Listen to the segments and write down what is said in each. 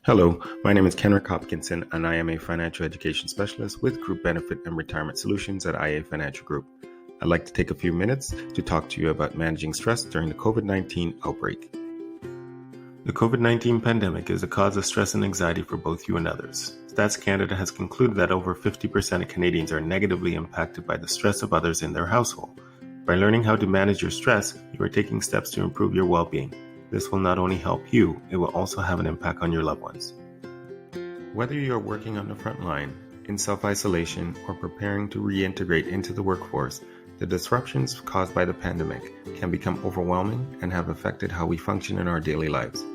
Hello, my name is Kenrick Hopkinson, and I am a financial education specialist with Group Benefit and Retirement Solutions at IA Financial Group. I'd like to take a few minutes to talk to you about managing stress during the COVID-19 outbreak. The COVID-19 pandemic is a cause of stress and anxiety for both you and others. Stats Canada has concluded that over 50% of Canadians are negatively impacted by the stress of others in their household. By learning how to manage your stress, you are taking steps to improve your well-being. This will not only help you, it will also have an impact on your loved ones. Whether you're working on the front line, in self-isolation, or preparing to reintegrate into the workforce, the disruptions caused by the pandemic can become overwhelming and have affected how we function in our daily lives.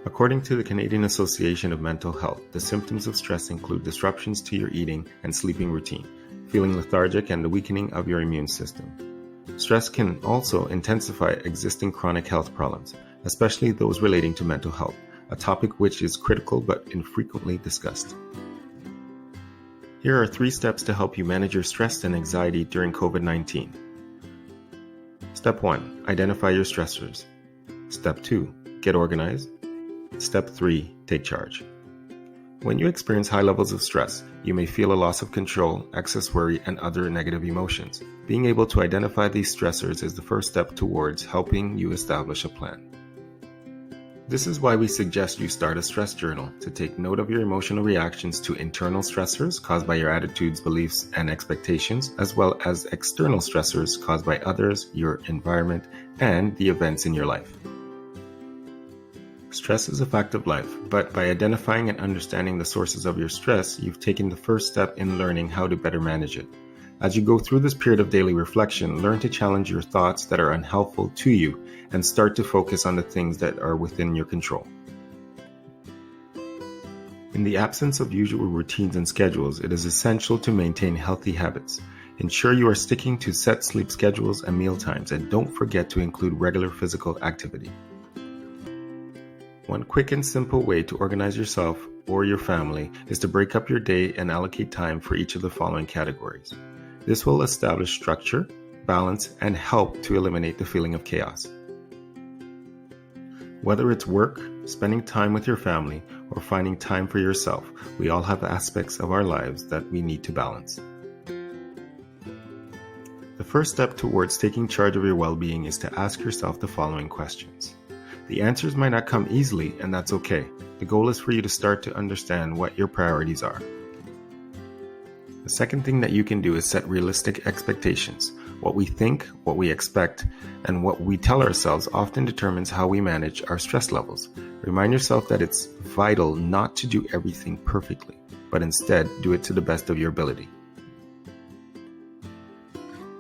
According to the Canadian Association of Mental Health, the symptoms of stress include disruptions to your eating and sleeping routine, feeling lethargic, and the weakening of your immune system. Stress can also intensify existing chronic health problems, especially those relating to mental health, a topic which is critical but infrequently discussed. Here are 3 steps to help you manage your stress and anxiety during COVID-19. Step 1. Identify your stressors. Step 2. Get organized. Step 3. Take charge. When you experience high levels of stress, you may feel a loss of control, excess worry, and other negative emotions. Being able to identify these stressors is the first step towards helping you establish a plan. This is why we suggest you start a stress journal to take note of your emotional reactions to internal stressors caused by your attitudes, beliefs, and expectations, as well as external stressors caused by others, your environment, and the events in your life. Stress is a fact of life, but by identifying and understanding the sources of your stress, you've taken the first step in learning how to better manage it. As you go through this period of daily reflection, learn to challenge your thoughts that are unhelpful to you and start to focus on the things that are within your control. In the absence of usual routines and schedules, it is essential to maintain healthy habits. Ensure you are sticking to set sleep schedules and meal times, and don't forget to include regular physical activity. One quick and simple way to organize yourself or your family is to break up your day and allocate time for each of the following categories. This will establish structure, balance, and help to eliminate the feeling of chaos. Whether it's work, spending time with your family, or finding time for yourself, we all have aspects of our lives that we need to balance. The first step towards taking charge of your well-being is to ask yourself the following questions. The answers might not come easily, and that's okay. The goal is for you to start to understand what your priorities are. The second thing that you can do is set realistic expectations. What we think, what we expect, and what we tell ourselves often determines how we manage our stress levels. Remind yourself that it's vital not to do everything perfectly, but instead do it to the best of your ability.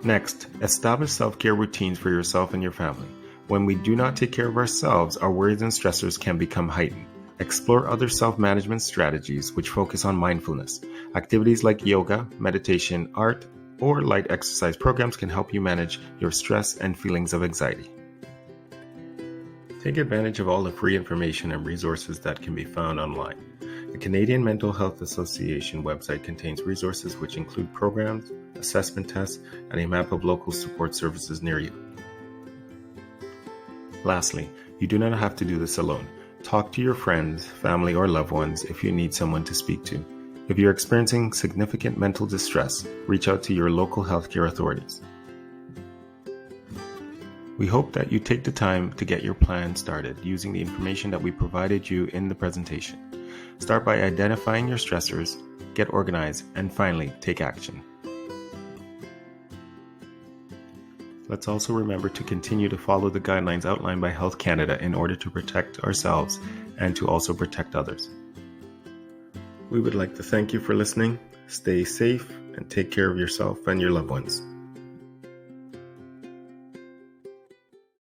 Next, establish self-care routines for yourself and your family. When we do not take care of ourselves, our worries and stressors can become heightened. Explore other self-management strategies which focus on mindfulness. Activities like yoga, meditation, art, or light exercise programs can help you manage your stress and feelings of anxiety. Take advantage of all the free information and resources that can be found online. The Canadian Mental Health Association website contains resources which include programs, assessment tests, and a map of local support services near you. Lastly, you do not have to do this alone. Talk to your friends, family, or loved ones if you need someone to speak to. If you're experiencing significant mental distress, reach out to your local healthcare authorities. We hope that you take the time to get your plan started using the information that we provided you in the presentation. Start by identifying your stressors, get organized, and finally, take action. Let's also remember to continue to follow the guidelines outlined by Health Canada in order to protect ourselves and to also protect others. We would like to thank you for listening. Stay safe and take care of yourself and your loved ones.